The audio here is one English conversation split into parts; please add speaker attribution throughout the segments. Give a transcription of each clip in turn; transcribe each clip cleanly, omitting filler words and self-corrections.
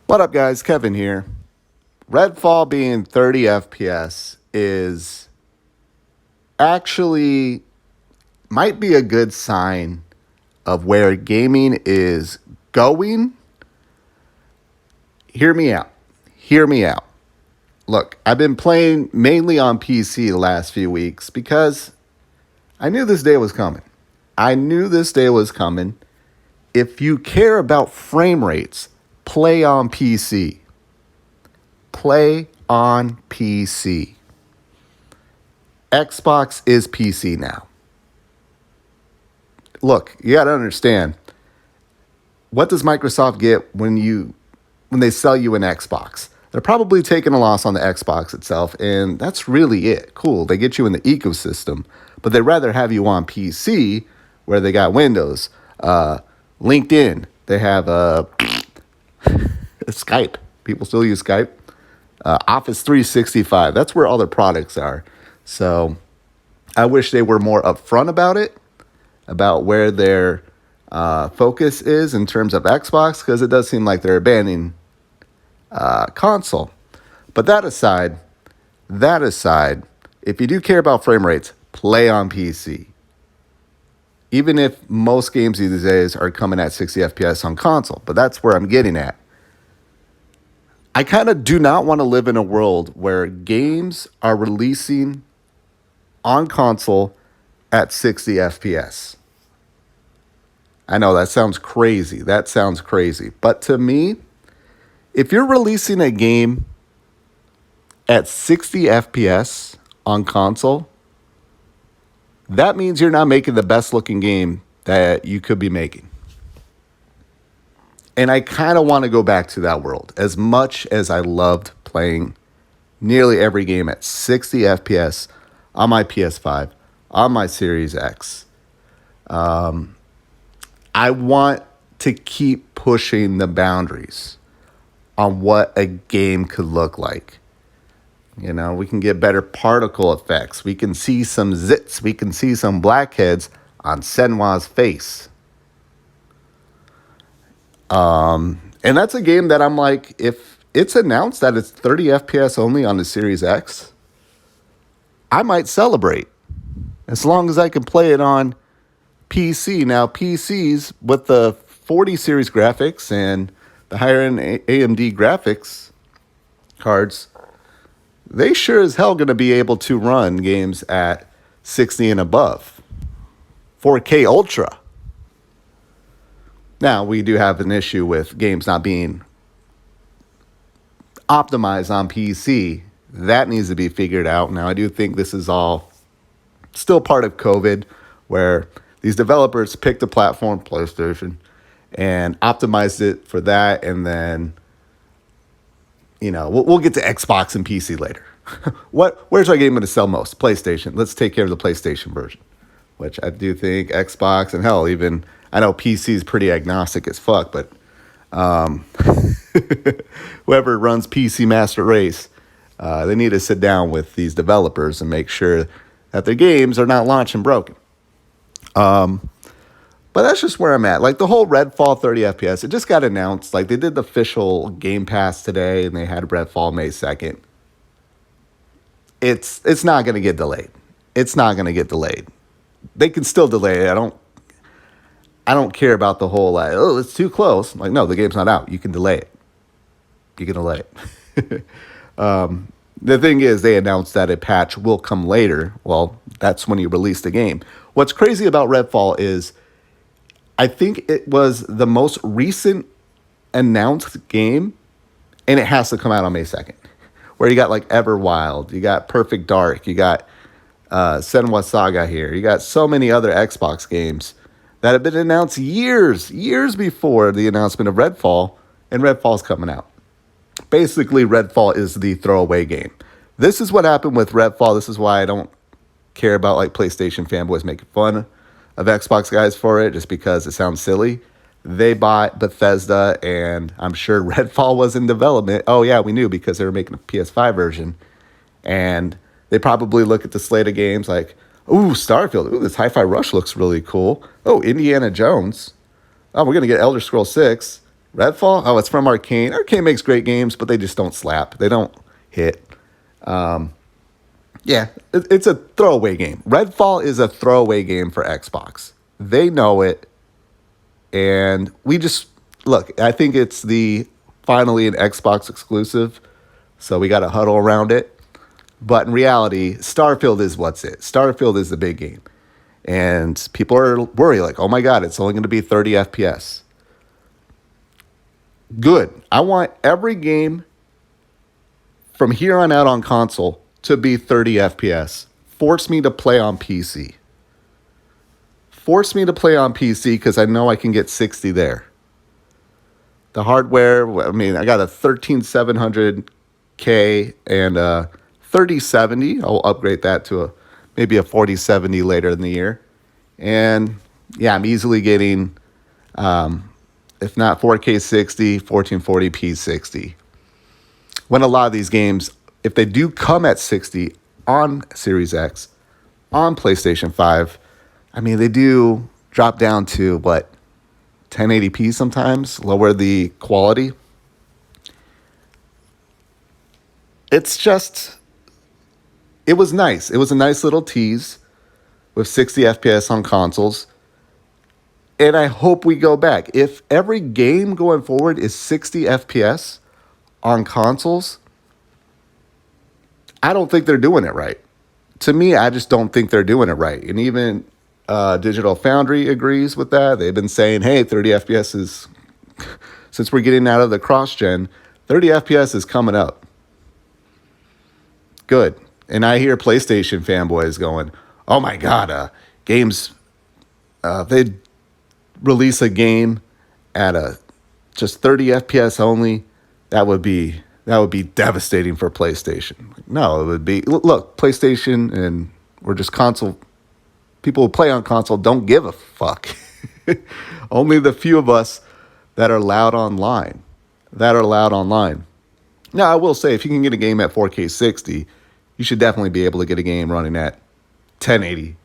Speaker 1: What up, guys? Kevin here. Redfall being 30 FPS is actually might be a good sign of where gaming is going. Hear me out. Hear me out. Look, I've been playing mainly on PC the last few weeks because I knew this day was coming. I knew this day was coming. If you care about frame rates, play on PC. Play on PC. Xbox is PC now. Look, you got to understand, what does Microsoft get when they sell you an Xbox? They're probably taking a loss on the Xbox itself, and that's really it. Cool, they get you in the ecosystem, but they'd rather have you on PC where they got Windows, LinkedIn, they have Skype. People still use Skype. Office 365. That's where all their products are. So I wish they were more upfront about it, about where their focus is in terms of Xbox, because it does seem like they're abandoning console. But that aside, if you do care about frame rates, play on PC. Even if most games these days are coming at 60 FPS on console. But that's where I'm getting at. I kind of do not want to live in a world where games are releasing on console at 60 FPS. I know that sounds crazy. But to me, if you're releasing a game at 60 FPS on console, that means you're not making the best looking game that you could be making. And I kind of want to go back to that world. As much as I loved playing nearly every game at 60 FPS on my PS5, on my Series X, I want to keep pushing the boundaries on what a game could look like. You know, we can get better particle effects. We can see some zits. We can see some blackheads on Senwa's face. And that's a game that I'm like, if it's announced that it's 30 FPS only on the Series X, I might celebrate as long as I can play it on PC. Now, PCs with the 40 series graphics and the higher end AMD graphics cards, they sure as hell going to be able to run games at 60 and above. 4K Ultra. Now, we do have an issue with games not being optimized on PC. That needs to be figured out. Now, I do think this is all still part of COVID, where these developers picked a platform, PlayStation, and optimized it for that. And then, you know, we'll get to Xbox and PC later. Where's our game going to sell most? PlayStation. Let's take care of the PlayStation version, which I do think Xbox and hell, even I know PC is pretty agnostic as fuck, but whoever runs PC Master Race, they need to sit down with these developers and make sure that their games are not launching broken. But that's just where I'm at. Like the whole Redfall 30 FPS, it just got announced. Like they did the official Game Pass today, and they had Redfall May 2nd. It's not going to get delayed. They can still delay it. I don't care about the whole like, oh, it's too close. Like, no, the game's not out. You can delay it. The thing is, they announced that a patch will come later. Well, that's when you release the game. What's crazy about Redfall is I think it was the most recent announced game, and it has to come out on May 2nd. Where you got like Everwild, you got Perfect Dark, you got Senwa Saga here. You got so many other Xbox games that have been announced years before the announcement of Redfall, and Redfall's coming out. Basically, Redfall is the throwaway game. This is what happened with Redfall. This is why I don't care about like PlayStation fanboys making fun of Xbox guys for it, just because it sounds silly. They bought Bethesda, and I'm sure Redfall was in development. Oh, yeah, we knew because they were making a PS5 version. And they probably look at the slate of games like, ooh, Starfield. Ooh, this Hi-Fi Rush looks really cool. Oh, Indiana Jones. Oh, we're going to get Elder Scrolls 6. Redfall? Oh, it's from Arcane. Arcane makes great games, but they just don't slap. They don't hit. Yeah, it's a throwaway game. Redfall is a throwaway game for Xbox. They know it, and we just look. I think it's the finally an Xbox exclusive, so we got to huddle around it. But in reality, Starfield is what's it. Starfield is the big game, and people are worried like, oh my god, it's only going to be 30 FPS. Good. I want every game from here on out on console to be 30 FPS. Force me to play on PC. Force me to play on PC because I know I can get 60 there. The hardware, I mean, I got a 13700K and a 3070. I'll upgrade that to maybe a 4070 later in the year. And yeah, I'm easily getting, if not 4K 60, 1440p 60. When a lot of these games, if they do come at 60 on Series X, on PlayStation 5, I mean, they do drop down to, 1080p sometimes, lower the quality. It's just, it was nice. It was a nice little tease with 60 FPS on consoles. And I hope we go back. If every game going forward is 60 FPS on consoles, I don't think they're doing it right. To me, I just don't think they're doing it right. And even Digital Foundry agrees with that. They've been saying, hey, 30 FPS is, since we're getting out of the cross-gen, 30 FPS is coming up. Good. And I hear PlayStation fanboys going, oh my God, games, they release a game at just 30 FPS only, that would be devastating for PlayStation. No, it would be, look, PlayStation and we're just console, people who play on console don't give a fuck. Only the few of us that are loud online. Now, I will say, if you can get a game at 4K 60, you should definitely be able to get a game running at 1080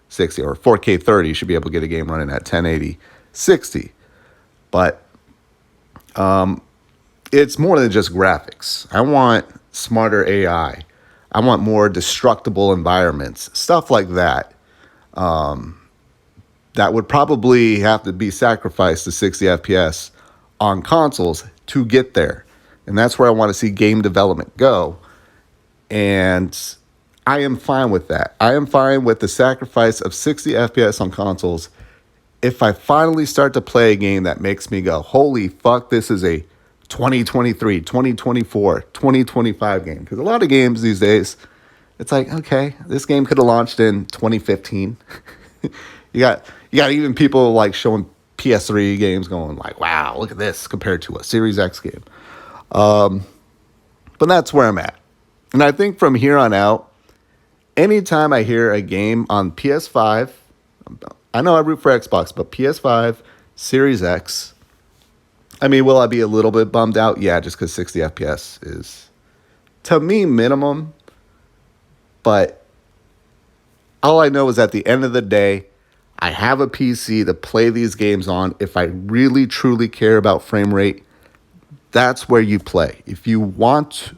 Speaker 1: 60, or 4K 30, you should be able to get a game running at 1080 60. But it's more than just graphics. I want smarter AI. I want more destructible environments, stuff like that. That would probably have to be sacrificed to 60 FPS on consoles to get there. And that's where I want to see game development go. And I am fine with that. I am fine with the sacrifice of 60 FPS on consoles if I finally start to play a game that makes me go, holy fuck, this is a 2023, 2024, 2025 game. Because a lot of games these days, it's like, okay, this game could have launched in 2015. You got even people like showing PS3 games going like, wow, look at this compared to a Series X game. But that's where I'm at. And I think from here on out, anytime I hear a game on PS5, I know I root for Xbox, but PS5, Series X, I mean, will I be a little bit bummed out? Yeah, just because 60 FPS is, to me, minimum. But all I know is at the end of the day, I have a PC to play these games on. If I really, truly care about frame rate, that's where you play. If you want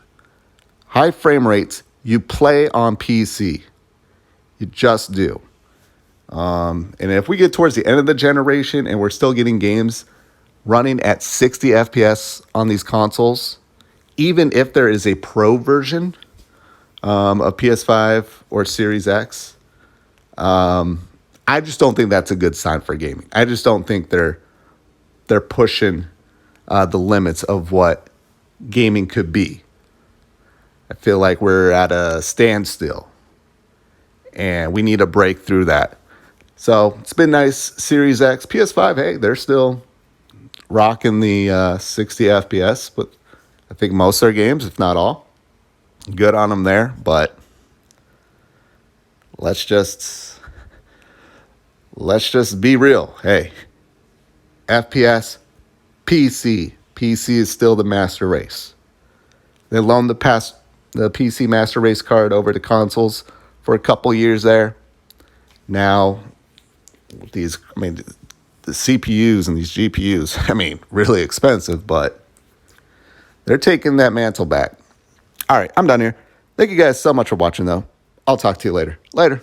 Speaker 1: high frame rates, you play on PC. You just do. And if we get towards the end of the generation and we're still getting games running at 60 FPS on these consoles, even if there is a pro version of PS5 or Series X, I just don't think that's a good sign for gaming. I just don't think they're pushing the limits of what gaming could be. I feel like we're at a standstill, and we need to break through that. So it's been nice. Series X, PS5, hey, they're still rocking the 60 FPS, but I think most of their games, if not all, good on them there. But let's just be real. Hey, FPS, PC is still the master race. They loaned the PC master race card over to consoles for a couple years there. Now, the CPUs and these GPUs, I mean, really expensive, but they're taking that mantle back. All right, I'm done here. Thank you guys so much for watching, though. I'll talk to you later. Later.